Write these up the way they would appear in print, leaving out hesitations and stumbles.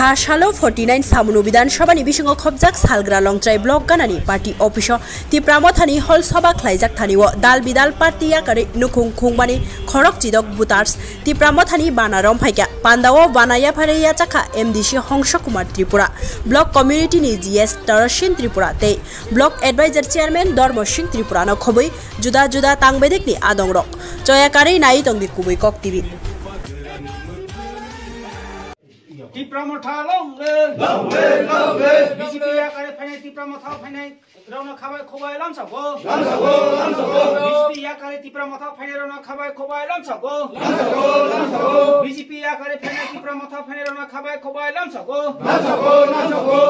सालो 49 सामुनु विधानसभानि बिसिङाव खबजाक सालग्रा लंट्राइ block गानानि party अफिसाव तिप्रामथानि हल सभा ख्लाइजाक थानिव दाल बिदाल पार्टीया कारै नुखुं खुंबानि खरक चिदक बुटार्स तिप्रामथानि बानारम फाइका पान्दाव बानाया फारेया चाखा एमडीसी हंस कुमार त्रिपुरा ब्लक कम्युनिटीनि जीएस तरसिन त्रिपुरा ते block adviser chairman Dharma Singh Tripura न खबै जुदा जुदा तांगबेदेखनि आदंरक जयाकारै नाइ तंगि कुबै कक टिभि तिप्रामथा लंगे बीजेपी आकारे फाइनाय तिप्रामथा फाइनाय रौना खाबाय खबाय लामसागो बीजेपी आकारे तिप्रामथा फाइनाय रौना खाबाय खबाय लामसागो बीजेपी आकारे फाइनाय तिप्रामथा फाइनाय रौना खाबाय खबाय लामसागो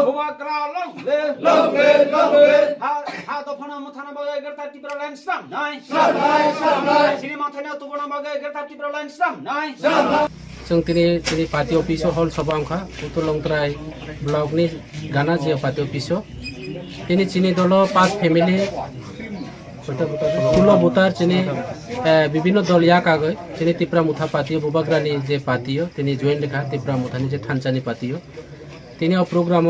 बबाग्रा लंगे हा दफना मथाना बागै गरता तिप्रा लाइन स्टाम नाय सिनेमा थाना तुबना बागै गरता तिप्रा लाइन स्टाम नाय जों दिनै पार्टी अफिस हल सभा अंखा उत्तर लंट्राइ ब्लक नि गाना जे पार्टी अफिस दिनै चिनी दल 5 फैमिली कुलो बुतार चिनी विभिन्न दल याक आगै चिनी तिप्रामुथा पार्टी बुबाग्रानि जे पार्टी दिनै जॉइन लेखा तिप्रामुथानि जे थानचानि पार्टी दिनै अ प्रोग्राम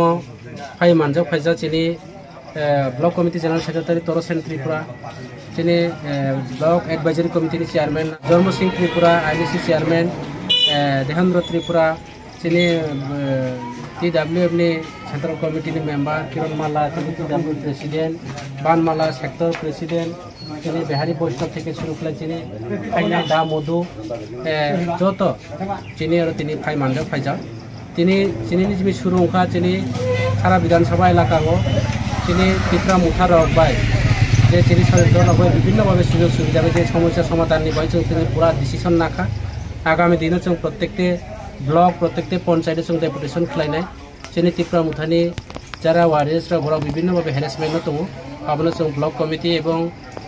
फाइ मानजा फाइजा चिनी block committee general secretary Tarsen Tripura चिनी block advisory committee chairman Dharma Singh Tripura IDC chairman Dehendra Tripura चिनी TWF नि central committee member Kiran Mala TWF president Banmala sector president चिनी बिहारी वैष्णव থেকে শুরু করে চিনি ফাইনা দা মধু যত চিনি আর তিনি ফাই মানজা ফাইজা তিনি চিনি নিজি শুরু ওখা চিনি সারা বিধানসভা এলাকাগো চিনি तिप्रामुथा রকবাই যে চিনি সরকার বিভিন্ন ভাবে সুযোগ সুবিধা যে সমস্যা সমাধান নিবাই তিনি পুরা ডিসিশন নাখা आगामी दिन जों प्रत्येकटे ब्लक प्रत्येकटे पंचायत जों डेपुटेशन खालायनाय जोंनि तिप्रामुथानि जारा वारियर्सरा घराव विभिन्न भावे हेरेसमेन्ट दङ आबनो जों ब्लक कमिटी एवं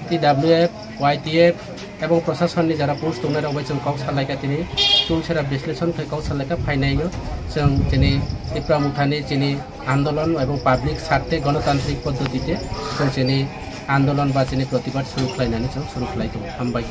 TWF YTF एवं प्रशासननि जारा पोस्ट दङ रावबाय जों काउ सालायका दिनै टुलसेरा विश्लेषण काउ सालायका फाइनायो जों दिनै तिप्रामुथानि दिनै आन्दोलन एवं पाब्लिक स्वार्थे गणतान्त्रिक पद्धतिते जों दिनै आन्दोलन बा दिनै प्रतिबाद सुरु खालायनानै जों सुरु खालायदों हामबाय।